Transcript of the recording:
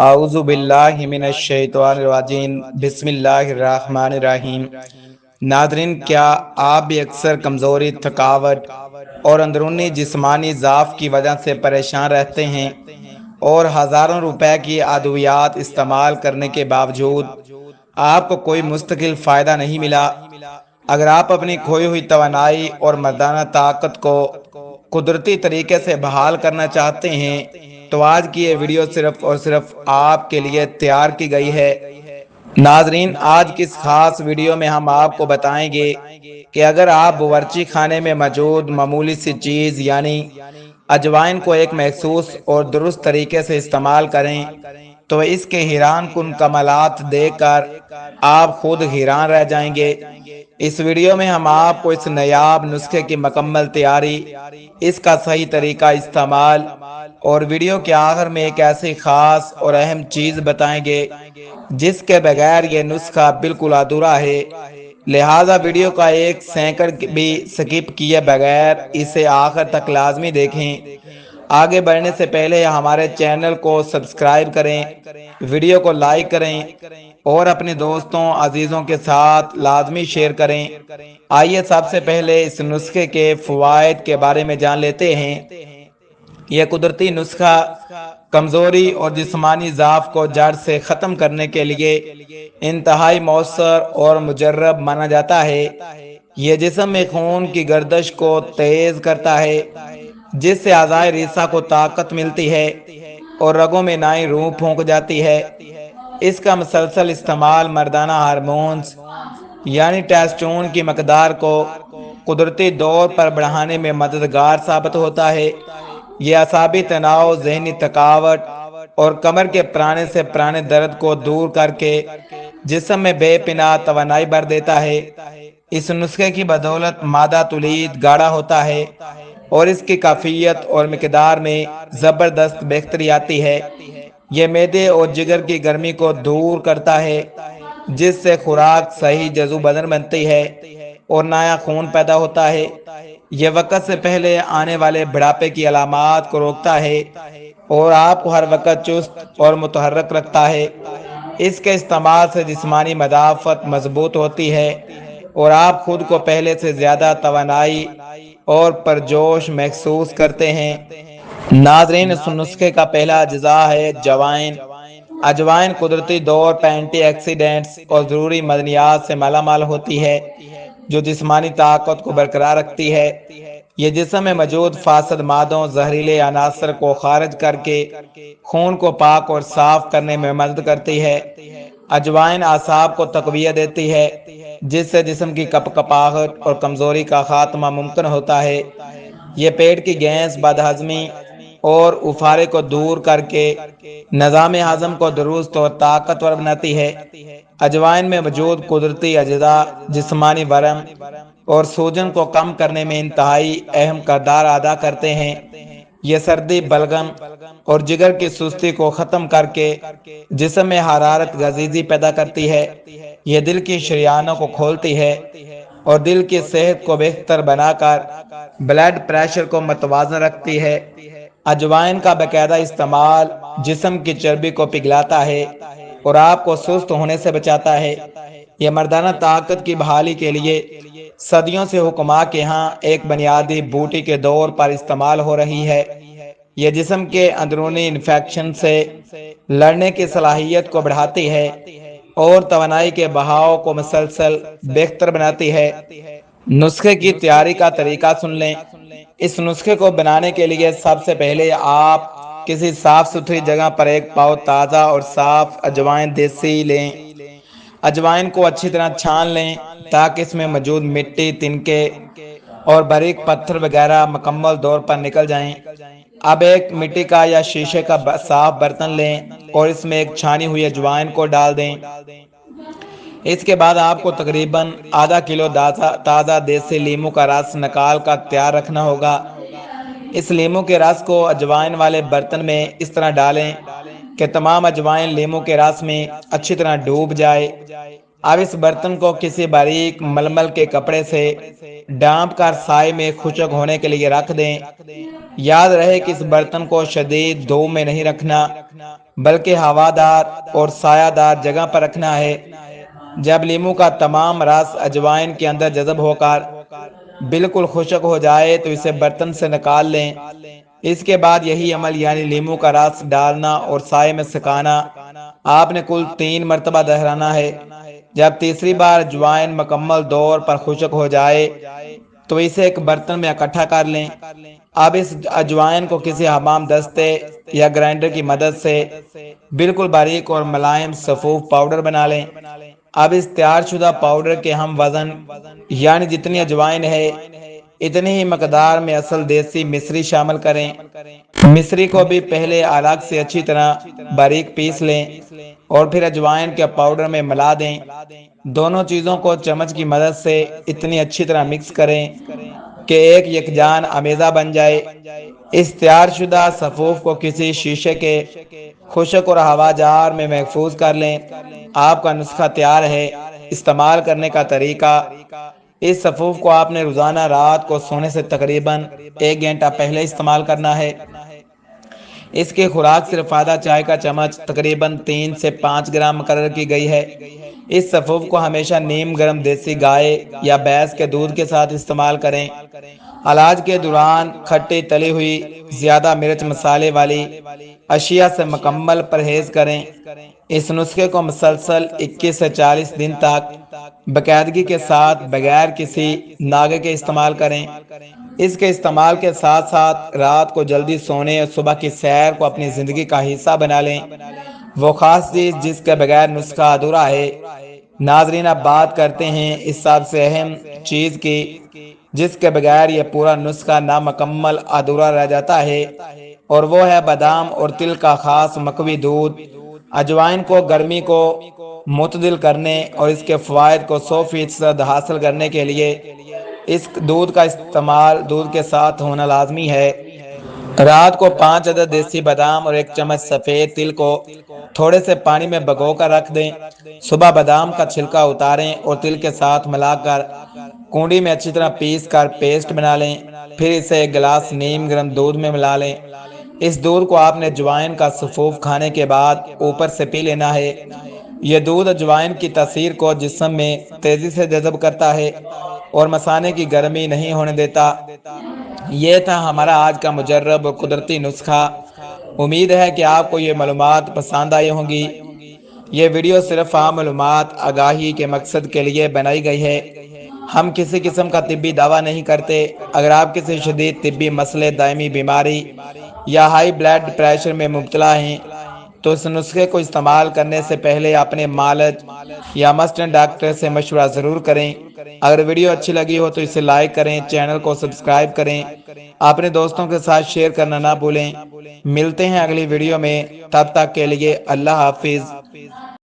اعوذ باللہ من الشیطان الرجیم بسم اللہ الرحمن الرحیم۔ ناظرین، کیا آپ بھی اکثر کمزوری، تھکاوٹ اور اندرونی جسمانی ضعف کی وجہ سے پریشان رہتے ہیں اور ہزاروں روپے کی ادویات استعمال کرنے کے باوجود آپ کو کوئی مستقل فائدہ نہیں ملا؟ اگر آپ اپنی کھوئی ہوئی توانائی اور مردانہ طاقت کو قدرتی طریقے سے بحال کرنا چاہتے ہیں تو آج کی یہ ویڈیو صرف اور صرف آپ کے لیے تیار کی گئی ہے۔ ناظرین، آج کی اس خاص ویڈیو میں ہم آپ کو بتائیں گے کہ اگر آپ باورچی خانے میں موجود معمولی سی چیز یعنی اجوائن کو ایک محسوس اور درست طریقے سے استعمال کریں تو اس کے حیران کن کمالات دیکھ کر آپ خود حیران رہ جائیں گے۔ اس ویڈیو میں ہم آپ کو اس نایاب نسخے کی مکمل تیاری، اس کا صحیح طریقہ استعمال اور ویڈیو کے آخر میں ایک ایسی خاص اور اہم چیز بتائیں گے جس کے بغیر یہ نسخہ بالکل ادھورا ہے، لہٰذا ویڈیو کا ایک سیکنڈ بھی سکپ کیے بغیر اسے آخر تک لازمی دیکھیں۔ آگے بڑھنے سے پہلے ہمارے چینل کو سبسکرائب کریں، ویڈیو کو لائک کریں اور اپنے دوستوں عزیزوں کے ساتھ لازمی شیئر کریں۔ آئیے سب سے پہلے اس نسخے کے فوائد کے بارے میں جان لیتے ہیں۔ یہ قدرتی نسخہ کمزوری اور جسمانی ضعف کو جڑ سے ختم کرنے کے لیے انتہائی مؤثر اور مجرب مانا جاتا ہے۔ یہ جسم میں خون کی گردش کو تیز کرتا ہے، جس سے اعضائے ریسہ کو طاقت ملتی ہے اور رگوں میں نئی روح پھونک جاتی ہے۔ اس کا مسلسل استعمال مردانہ ہارمونز یعنی ٹیسٹوسٹیرون کی مقدار کو قدرتی طور پر بڑھانے میں مددگار ثابت ہوتا ہے۔ یہ اعصابی تناؤ، ذہنی تھکاوٹ اور کمر کے پرانے سے پرانے درد کو دور کر کے جسم میں بے پناہ توانائی بھر دیتا ہے۔ اس نسخے کی بدولت مادہ تولید گاڑھا ہوتا ہے اور اس کی کیفیت اور مقدار میں زبردست بہتری آتی ہے۔ یہ معدے اور جگر کی گرمی کو دور کرتا ہے، جس سے خوراک صحیح جزو بدن بنتی ہے اور نیا خون پیدا ہوتا ہے۔ یہ وقت سے پہلے آنے والے بڑھاپے کی علامات کو روکتا ہے اور آپ کو ہر وقت چست اور متحرک رکھتا ہے۔ اس کے استعمال سے جسمانی مدافعت مضبوط ہوتی ہے اور آپ خود کو پہلے سے زیادہ توانائی اور پرجوش محسوس کرتے ہیں۔ ناظرین، اس نسخے کا پہلا اجزاء ہے جوائن۔ اجوائن قدرتی طور پر اینٹی آکسیڈنٹس اور ضروری معدنیات سے مالا مال ہوتی ہے جو جسمانی طاقت کو برقرار رکھتی ہے۔ یہ جسم میں موجود فاسد مادوں، زہریلے عناصر کو خارج کر کے خون کو پاک اور صاف کرنے میں مدد کرتی ہے۔ اجوائن اعصاب کو تقویت دیتی ہے، جس سے جسم کی کپکپاہٹ اور کمزوری کا خاتمہ ممکن ہوتا ہے۔ یہ پیٹ کی گیس، بد ہضمی اور افارے کو دور کر کے نظام ہضم کو درست اور طاقتور بناتی ہے۔ اجوائن میں موجود قدرتی اجزاء جسمانی ورم اور سوجن کو کم کرنے میں انتہائی اہم کردار ادا کرتے ہیں۔ یہ سردی، بلغم اور جگر کی سستی کو ختم کر کے جسم میں حرارت گزیدگی پیدا کرتی ہے۔ یہ دل کی شریانوں کو کھولتی ہے اور دل کی صحت کو بہتر بنا کر بلڈ پریشر کو متوازن رکھتی ہے۔ اجوائن کا باقاعدہ استعمال جسم کی چربی کو پگھلاتا ہے اور آپ کو سست ہونے سے بچاتا ہے۔ یہ مردانہ طاقت کی بحالی کے لیے صدیوں سے حکماں کے ہاں ایک بنیادی بوٹی کے طور پر استعمال ہو رہی ہے۔ یہ جسم کے اندرونی انفیکشن سے لڑنے کی صلاحیت کو بڑھاتی ہے اور توانائی کے بہاؤ کو مسلسل بہتر بناتی ہے۔ نسخے کی تیاری کا طریقہ سن لیں۔ اس نسخے کو بنانے کے لیے سب سے پہلے آپ کسی صاف ستھری جگہ پر ایک پاؤ تازہ اور صاف اجوائن دیسی لیں۔ اجوائن کو اچھی طرح چھان لیں تاکہ اس میں موجود مٹی، تنکے اور باریک پتھر وغیرہ مکمل طور پر نکل جائیں۔ اب ایک مٹی کا یا شیشے کا صاف برتن لیں اور اس میں ایک چھانی ہوئی اجوائن کو ڈال دیں۔ اس کے بعد آپ کو تقریباً آدھا کلو تازہ دیسی لیموں کا رس نکال کر تیار رکھنا ہوگا۔ اس لیموں کے رس کو اجوائن والے برتن میں اس طرح ڈالیں کہ تمام اجوائن لیموں کے رس میں اچھی طرح ڈوب جائے۔ اب اس برتن کو کسی باریک ململ کے کپڑے سے ڈانپ کر سائے میں خشک ہونے کے لیے رکھ دیں۔ یاد رہے کہ اس برتن کو شدید دھوپ میں نہیں رکھنا بلکہ ہوادار اور سایہ دار جگہ پر رکھنا ہے۔ جب لیمو کا تمام رس اجوائن کے اندر جذب ہو کر بالکل خشک ہو جائے تو اسے برتن سے نکال لیں۔ اس کے بعد یہی عمل یعنی لیمو کا رس ڈالنا اور سائے میں سکھانا آپ نے کل 3 مرتبہ دہرانا ہے۔ جب تیسری بار اجوائن مکمل طور پر خشک ہو جائے تو اسے ایک برتن میں اکٹھا کر لیں۔ اب اس اجوائن کو کسی حمام دستے یا گرائنڈر کی مدد سے بالکل باریک اور ملائم سفوف پاؤڈر بنا لیں۔ اب اس تیار شدہ پاؤڈر کے ہم وزن یعنی جتنی اجوائن ہے اتنی ہی مقدار میں اصل دیسی مصری شامل کریں۔ مصری کو بھی پہلے الگ سے اچھی طرح باریک پیس لیں اور پھر اجوائن کے پاؤڈر میں ملا دیں۔ دونوں چیزوں کو چمچ کی مدد سے اتنی اچھی طرح مکس کریں کہ ایک یکجان آمیزہ بن جائے۔ اس تیار شدہ سفوف کو کسی شیشے کے خشک اور ہواجار میں محفوظ کر لیں۔ آپ کا نسخہ تیار ہے۔ استعمال کرنے کا طریقہ: اس سفوف کو آپ نے روزانہ رات کو سونے سے تقریباً 1 گھنٹہ پہلے استعمال کرنا ہے۔ اس کی خوراک صرف آدھا چائے کا چمچ تقریباً 3 سے 5 گرام مقرر کی گئی ہے۔ اس سفوف کو ہمیشہ نیم گرم دیسی گائے یا بھینس کے دودھ کے ساتھ استعمال کریں۔ علاج کے دوران کھٹی تلی ہوئی زیادہ مرچ مسالے والی اشیاء سے مکمل پرہیز کریں۔ اس نسخے کو مسلسل 21 سے 40 دن تک باقاعدگی کے ساتھ بغیر کسی ناغے کے استعمال کریں۔ اس کے استعمال کے ساتھ ساتھ رات کو جلدی سونے اور صبح کی سیر کو اپنی زندگی کا حصہ بنا لیں۔ وہ خاص چیز جس کے بغیر نسخہ ادھورا ہے۔ ناظرین، اب بات کرتے ہیں اس سب سے اہم چیز کی جس کے بغیر یہ پورا نسخہ نامکمل ادھورا رہ جاتا ہے، اور وہ ہے بادام اور تل کا خاص مکھوی دودھ۔ اجوائن کو گرمی کو معتدل کرنے اور اس کے فوائد کو 100% حاصل کرنے کے لیے اس دودھ کا استعمال دودھ کے ساتھ ہونا لازمی ہے۔ رات کو 5 عدد دیسی بادام اور 1 چمچ سفید تل کو تھوڑے سے پانی میں بھگو کر رکھ دیں۔ صبح بادام کا چھلکا اتاریں اور تل کے ساتھ ملا کر کنڈی میں اچھی طرح پیس کر پیسٹ بنا لیں۔ پھر اسے 1 گلاس نیم گرم دودھ میں ملا لیں۔ اس دودھ کو آپ نے اجوائن کا سفوف کھانے کے بعد اوپر سے پی لینا ہے۔ یہ دودھ اجوائن کی تاثیر کو جسم میں تیزی سے جذب کرتا ہے اور مثانے کی گرمی نہیں ہونے دیتا۔ یہ تھا ہمارا آج کا مجرب اور قدرتی نسخہ۔ امید ہے کہ آپ کو یہ معلومات پسند آئی ہوں گی۔ یہ ویڈیو صرف عام معلومات آگاہی کے مقصد کے لیے بنائی گئی ہے۔ ہم کسی قسم کا طبی دعویٰ نہیں کرتے۔ اگر آپ کسی شدید طبی مسئلے، دائمی بیماری یا ہائی بلڈ پریشر میں مبتلا ہیں تو اس نسخے کو استعمال کرنے سے پہلے اپنے معالج یا مسٹر ڈاکٹر سے مشورہ ضرور کریں۔ اگر ویڈیو اچھی لگی ہو تو اسے لائک کریں، چینل کو سبسکرائب کریں، اپنے دوستوں کے ساتھ شیئر کرنا نہ بھولیں۔ ملتے ہیں اگلی ویڈیو میں، تب تک کے لیے اللہ حافظ۔